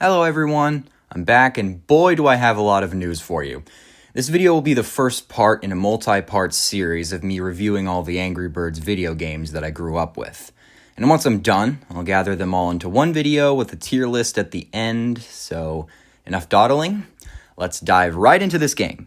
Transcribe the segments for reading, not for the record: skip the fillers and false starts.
Hello everyone, I'm back and boy do I have a lot of news for you. This video will be the first part in a multi-part series of me reviewing all the Angry Birds video games that I grew up with. And once I'm done, I'll gather them all into one video with a tier list at the end, so enough dawdling, let's dive right into this game.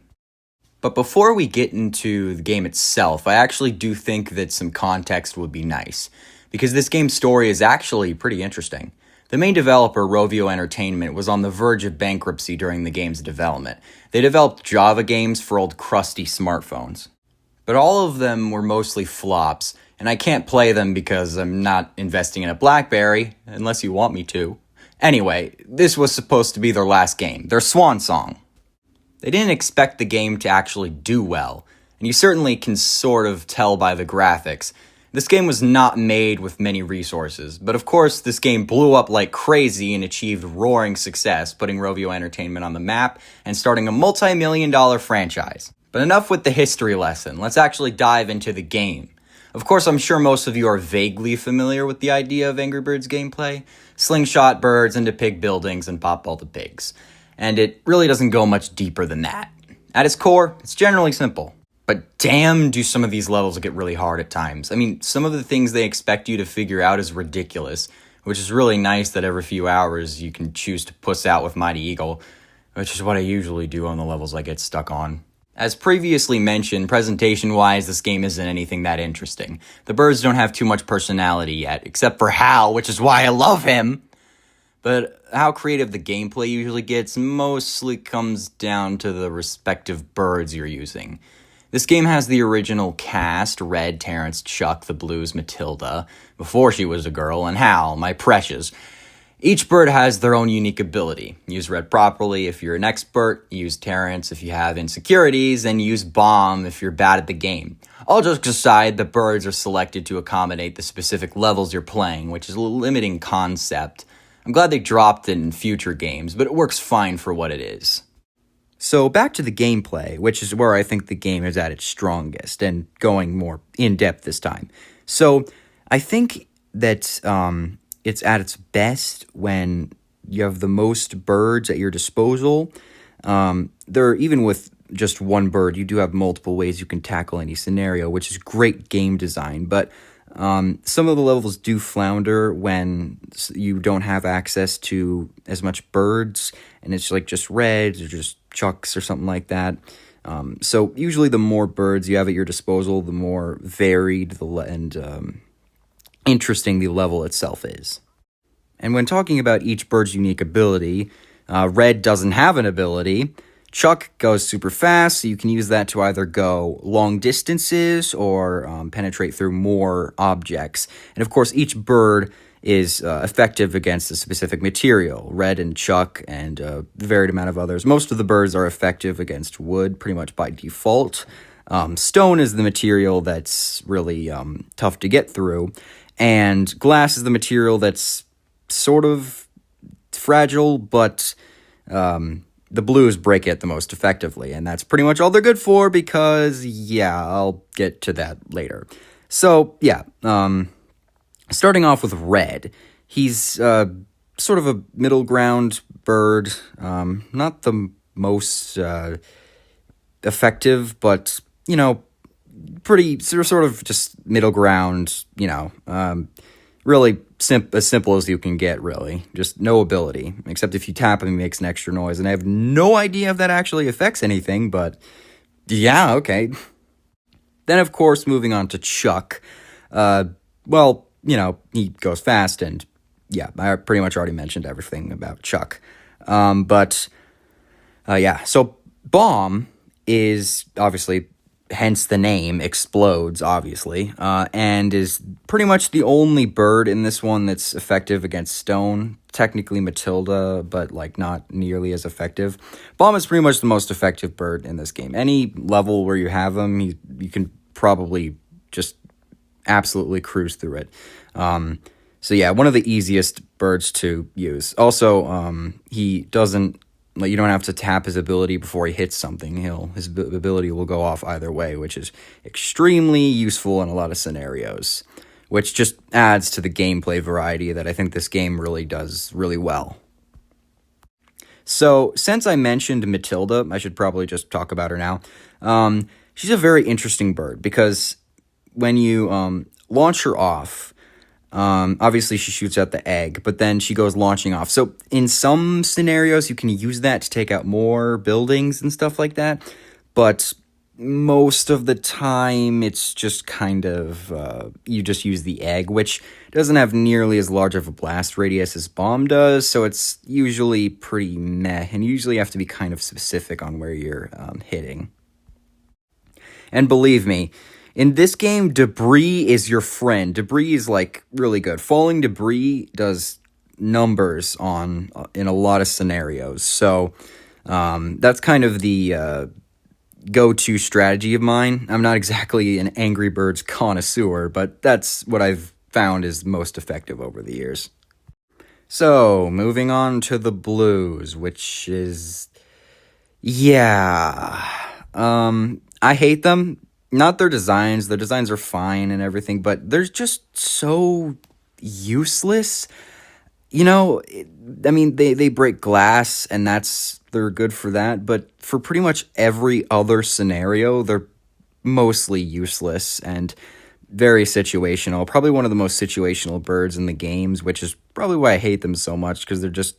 But before we get into the game itself, I actually do think that some context would be nice, because this game's story is actually pretty interesting. The main developer, Rovio Entertainment, was on the verge of bankruptcy during the game's development. They developed Java games for old crusty smartphones. But all of them were mostly flops, and I can't play them because I'm not investing in a BlackBerry, unless you want me to. Anyway, this was supposed to be their last game, their swan song. They didn't expect the game to actually do well, and you certainly can sort of tell by the graphics. This game was not made with many resources, but of course this game blew up like crazy and achieved roaring success, putting Rovio Entertainment on the map and starting a multi-million-dollar franchise. But enough with the history lesson, let's actually dive into the game. Of course, I'm sure most of you are vaguely familiar with the idea of Angry Birds gameplay. Slingshot birds into pig buildings and pop all the pigs. And it really doesn't go much deeper than that. At its core, it's generally simple. But damn, do some of these levels get really hard at times. I mean, some of the things they expect you to figure out is ridiculous, which is really nice that every few hours you can choose to puss out with Mighty Eagle, which is what I usually do on the levels I get stuck on. As previously mentioned, presentation-wise, this game isn't anything that interesting. The birds don't have too much personality yet, except for Hal, which is why I love him. But how creative the gameplay usually gets mostly comes down to the respective birds you're using. This game has the original cast, Red, Terrence, Chuck, the Blues, Matilda, before she was a girl, and Hal, my precious. Each bird has their own unique ability. Use Red properly if you're an expert, use Terrence if you have insecurities, and use Bomb if you're bad at the game. All jokes aside, the birds are selected to accommodate the specific levels you're playing, which is a limiting concept. I'm glad they dropped it in future games, but it works fine for what it is. So back to the gameplay, which is where I think the game is at its strongest, and going more in-depth this time. So I think that it's at its best when you have the most birds at your disposal. Even with just one bird, you do have multiple ways you can tackle any scenario, which is great game design. But some of the levels do flounder when you don't have access to as much birds, and it's like just reds or just chucks or something like that. So usually the more birds you have at your disposal, the more varied and interesting the level itself is. And when talking about each bird's unique ability, Red doesn't have an ability. Chuck goes super fast, so you can use that to either go long distances or penetrate through more objects. And of course, each bird is effective against a specific material. Red and Chuck and a varied amount of others. Most of the birds are effective against wood pretty much by default. Stone is the material that's really tough to get through. And glass is the material that's sort of fragile, but the blues break it the most effectively. And that's pretty much all they're good for because, yeah, I'll get to that later. So, yeah, starting off with Red, he's sort of a middle ground bird, not the most effective, but, you know, pretty sort of just middle ground, you know, really as simple as you can get, really. Just no ability, except if you tap him, he makes an extra noise, and I have no idea if that actually affects anything, but yeah, okay. Then, of course, moving on to Chuck, well, you know, he goes fast, and yeah, I pretty much already mentioned everything about Chuck. Yeah, so Bomb is obviously, hence the name, explodes, obviously, and is pretty much the only bird in this one that's effective against stone. Technically Matilda, but, like, not nearly as effective. Bomb is pretty much the most effective bird in this game. Any level where you have him, you can probably just absolutely cruise through it. So yeah, one of the easiest birds to use. Also, he doesn't, like, you don't have to tap his ability before he hits something. His ability will go off either way, which is extremely useful in a lot of scenarios, which just adds to the gameplay variety that I think this game really does really well. So, since I mentioned Matilda, I should probably just talk about her now. She's a very interesting bird because when you launch her off, obviously she shoots out the egg, but then she goes launching off. So, in some scenarios, you can use that to take out more buildings and stuff like that, but most of the time it's just kind of you just use the egg, which doesn't have nearly as large of a blast radius as bomb does, so it's usually pretty meh, and you usually have to be kind of specific on where you're hitting. And believe me, in this game, debris is your friend. Debris is like really good. Falling debris does numbers on in a lot of scenarios, so that's kind of the go-to strategy of mine. I'm not exactly an Angry Birds connoisseur, but that's what I've found is most effective over the years. So, moving on to the blues, which is... yeah. I hate them. Not their designs. Their designs are fine and everything, but they're just so useless. You know, I mean, they break glass, and they're good for that, but for pretty much every other scenario, they're mostly useless and very situational. Probably one of the most situational birds in the games, which is probably why I hate them so much, because they're just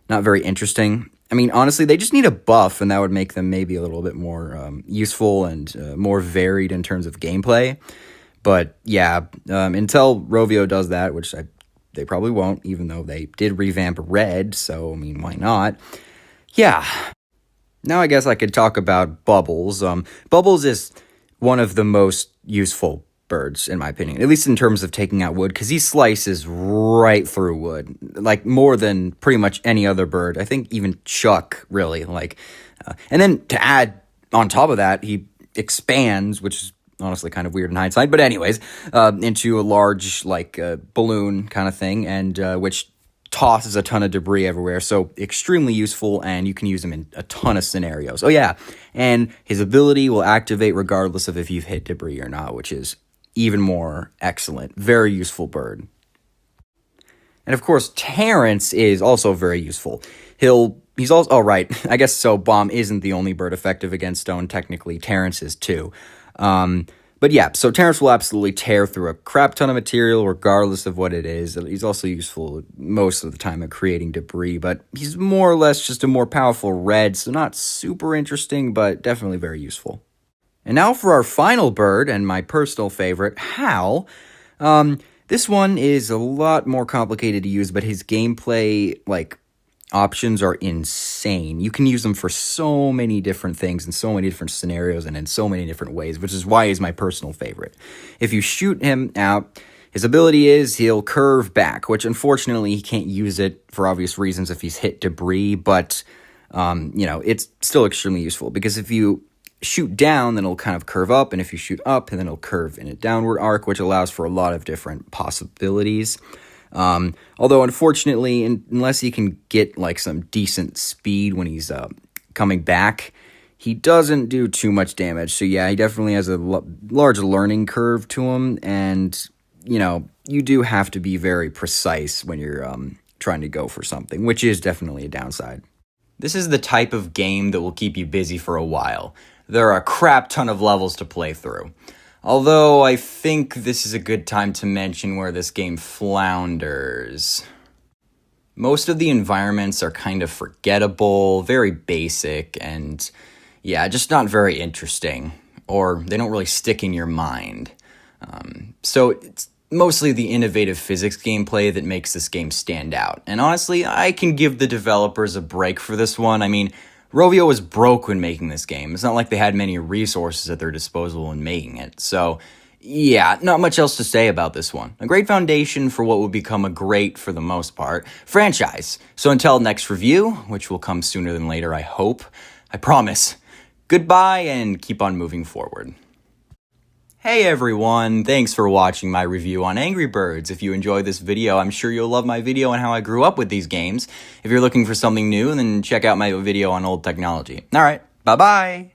not very interesting. I mean, honestly, they just need a buff, and that would make them maybe a little bit more useful and more varied in terms of gameplay. But yeah, until Rovio does that, which they probably won't, even though they did revamp Red, so, I mean, why not? Yeah. Now I guess I could talk about Bubbles. Bubbles is one of the most useful birds, in my opinion, at least in terms of taking out wood, because he slices right through wood, like, more than pretty much any other bird. I think even Chuck, really, and then to add on top of that, he expands, which is honestly kind of weird in hindsight, but anyways, into a large, balloon kind of thing, and which tosses a ton of debris everywhere, so extremely useful, and you can use him in a ton of scenarios. Oh yeah, and his ability will activate regardless of if you've hit debris or not, which is even more excellent. Very useful bird. And of course, Terrence is also very useful. He's also... oh, right, I guess so, Bomb isn't the only bird effective against stone, technically. Terrence is too. But yeah, so Terrence will absolutely tear through a crap ton of material regardless of what it is. He's also useful most of the time at creating debris, but he's more or less just a more powerful red, so not super interesting, but definitely very useful. And now for our final bird, and my personal favorite, Hal. This one is a lot more complicated to use, but his gameplay, options are insane. You can use them for so many different things in so many different scenarios and in so many different ways, which is why he's my personal favorite. If you shoot him out, his ability is he'll curve back, which unfortunately he can't use it for obvious reasons if he's hit debris, but, it's still extremely useful, because if you shoot down, then it'll kind of curve up, and if you shoot up, then it'll curve in a downward arc, which allows for a lot of different possibilities. Although, unfortunately, unless he can get, some decent speed when he's coming back, he doesn't do too much damage. So, yeah, he definitely has a large learning curve to him, and, you do have to be very precise when you're trying to go for something, which is definitely a downside. This is the type of game that will keep you busy for a while. There are a crap ton of levels to play through. Although, I think this is a good time to mention where this game flounders. Most of the environments are kind of forgettable, very basic, and yeah, just not very interesting. Or they don't really stick in your mind. So it's mostly the innovative physics gameplay that makes this game stand out. And honestly, I can give the developers a break for this one. I mean, Rovio was broke when making this game. It's not like they had many resources at their disposal when making it. So, yeah, not much else to say about this one. A great foundation for what will become a great, for the most part, franchise. So until next review, which will come sooner than later, I hope, I promise, goodbye and keep on moving forward. Hey everyone, thanks for watching my review on Angry Birds. If you enjoyed this video, I'm sure you'll love my video on how I grew up with these games. If you're looking for something new, then check out my video on old technology. Alright, bye-bye!